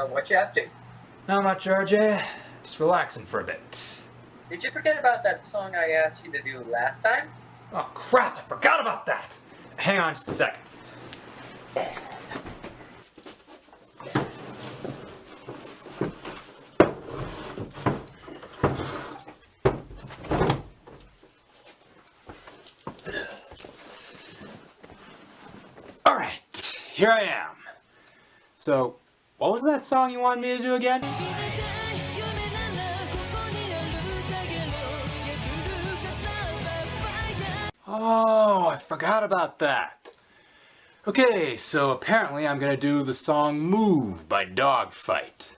what you up to? Not much, RJ. Just relaxing for a bit. Did you forget about that song I asked you to do last time? Oh crap, I forgot about that! Hang on just a second. Alright, here I am. So, what was that song you wanted me to do again? Oh, I forgot about that. Okay, so apparently I'm gonna do the song Move by Dogfight.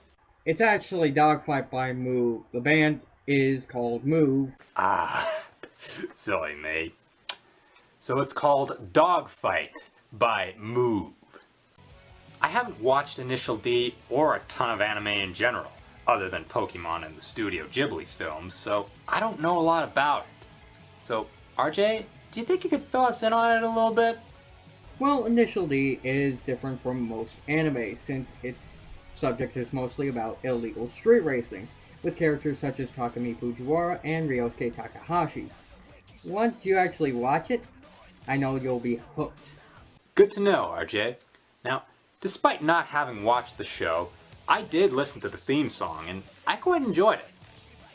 It's actually Dogfight by Move. The band is called Move. Ah, silly me. So it's called Dogfight by Move. I haven't watched Initial D or a ton of anime in general, other than Pokemon and the Studio Ghibli films, so I don't know a lot about it. So, RJ, do you think you could fill us in on it a little bit? Well, Initial D is different from most anime since its subject is mostly about illegal street racing, with characters such as Takumi Fujiwara and Ryosuke Takahashi. Once you actually watch it, I know you'll be hooked. Good to know, RJ. Now, despite not having watched the show, I did listen to the theme song and I quite enjoyed it.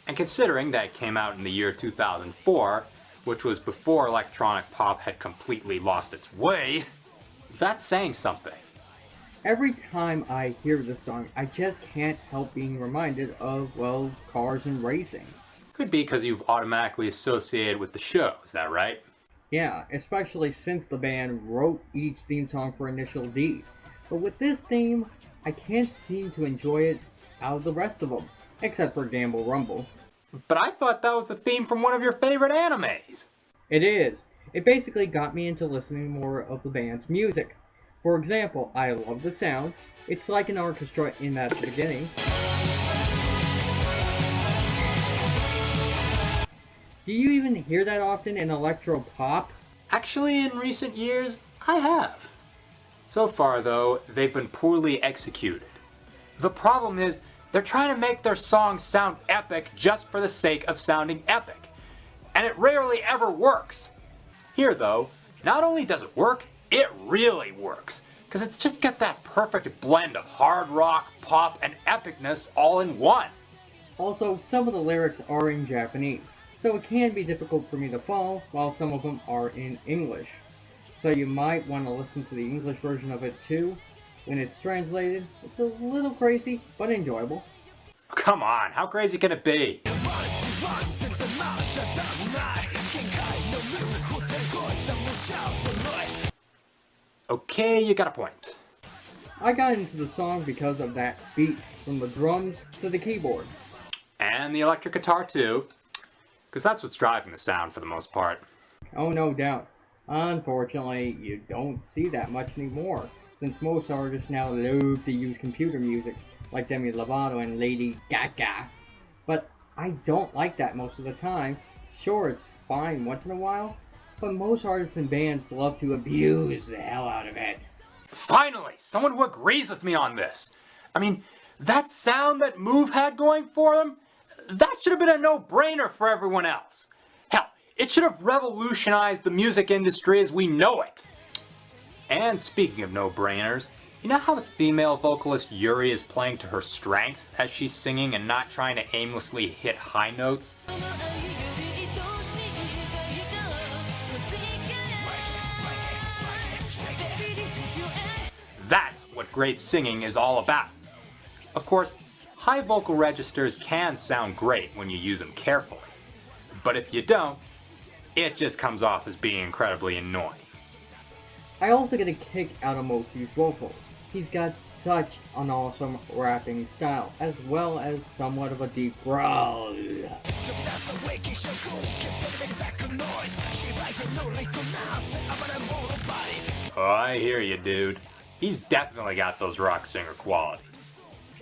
And considering that it came out in the year 2004, which was before electronic pop had completely lost its way, that's saying something. Every time I hear this song, I just can't help being reminded of, well, cars and racing. Could be because you've automatically associated with the show, is that right? Yeah, especially since the band wrote each theme song for Initial D. But with this theme, I can't seem to enjoy it out of the rest of them, except for Gamble Rumble. But I thought that was the theme from one of your favorite animes. It is. It basically got me into listening more of the band's music. For example, I love the sound. It's like an orchestra in that beginning. Do you even hear that often in electro pop? Actually, in recent years, I have. So far, though, they've been poorly executed. The problem is, they're trying to make their songs sound epic just for the sake of sounding epic. And it rarely ever works. Here, though, not only does it work, it really works. Because it's just got that perfect blend of hard rock, pop, and epicness all in one. Also, some of the lyrics are in Japanese, so it can be difficult for me to follow, while some of them are in English. So you might want to listen to the English version of it too. When it's translated, it's a little crazy, but enjoyable. Come on, how crazy can it be? Okay, you got a point. I got into the song because of that beat, from the drums to the keyboard. And the electric guitar too, because that's what's driving the sound for the most part. Oh, no doubt. Unfortunately, you don't see that much anymore, since most artists now love to use computer music, like Demi Lovato and Lady Gaga. But I don't like that most of the time. Sure, it's fine once in a while, but most artists and bands love to abuse the hell out of it. Finally, someone who agrees with me on this. I mean, that sound that Move had going for them, that should have been a no-brainer for everyone else. Hell, it should have revolutionized the music industry as we know it. And speaking of no-brainers, you know how the female vocalist Yuri is playing to her strengths as she's singing and not trying to aimlessly hit high notes? That's what great singing is all about. Of course, high vocal registers can sound great when you use them carefully. But if you don't, it just comes off as being incredibly annoying. I also get a kick out of Motsu's vocals. He's got such an awesome rapping style, as well as somewhat of a deep growl. Oh, I hear you, dude. He's definitely got those rock singer qualities.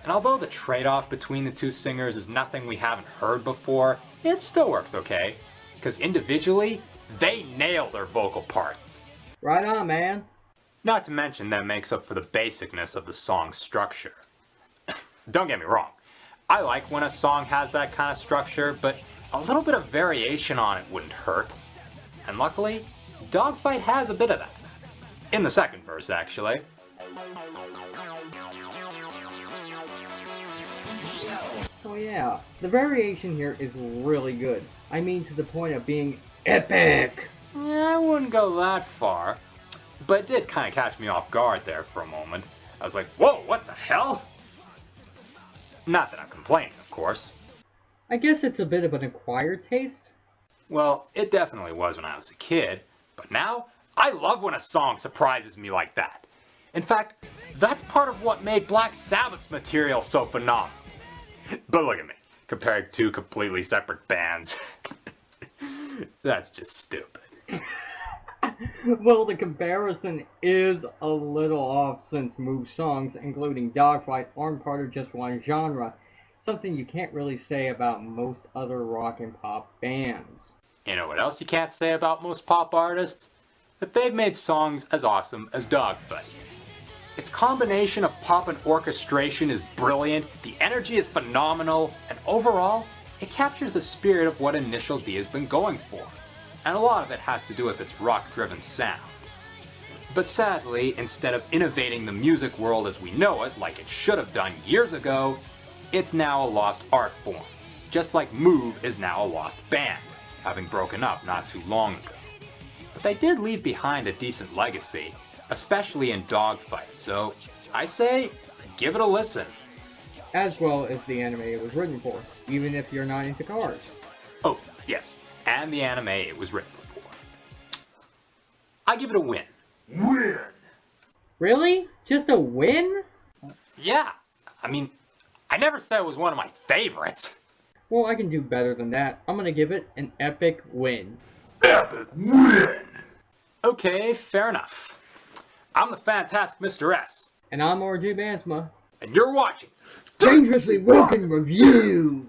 And although the trade-off between the two singers is nothing we haven't heard before, it still works okay. Because individually, they nail their vocal parts. Right on, man. Not to mention that it makes up for the basicness of the song's structure. Don't get me wrong, I like when a song has that kind of structure, but a little bit of variation on it wouldn't hurt. And luckily, Dogfight has a bit of that. In the second verse, actually. Oh yeah, the variation here is really good. I mean to the point of being epic! I wouldn't go that far, but it did kind of catch me off guard there for a moment. I was like, whoa, what the hell? Not that I'm complaining, of course. I guess it's a bit of an acquired taste. Well, it definitely was when I was a kid, but now I love when a song surprises me like that. In fact, that's part of what made Black Sabbath's material so phenomenal. But look at me, comparing two completely separate bands. That's just stupid. Well, the comparison is a little off since most songs, including Dogfight, aren't part of just one genre, something you can't really say about most other rock and pop bands. You know what else you can't say about most pop artists? That they've made songs as awesome as Dogfight. Its combination of pop and orchestration is brilliant, the energy is phenomenal, and overall, it captures the spirit of what Initial D has been going for. And a lot of it has to do with its rock-driven sound. But sadly, instead of innovating the music world as we know it, like it should have done years ago, it's now a lost art form. Just like Move is now a lost band, having broken up not too long ago. But they did leave behind a decent legacy, especially in Dogfight, so I say, give it a listen. As well as the anime it was written for, even if you're not into cars. Oh, yes, and the anime it was written for. I give it a win. Win! Really? Just a win? Yeah, I mean, I never said it was one of my favorites. Well, I can do better than that. I'm gonna give it an epic win. Epic win! Okay, fair enough. I'm the FantasticMrS. And I'm RJ Bansma. And you're watching Dangerously Rockin' Reviews!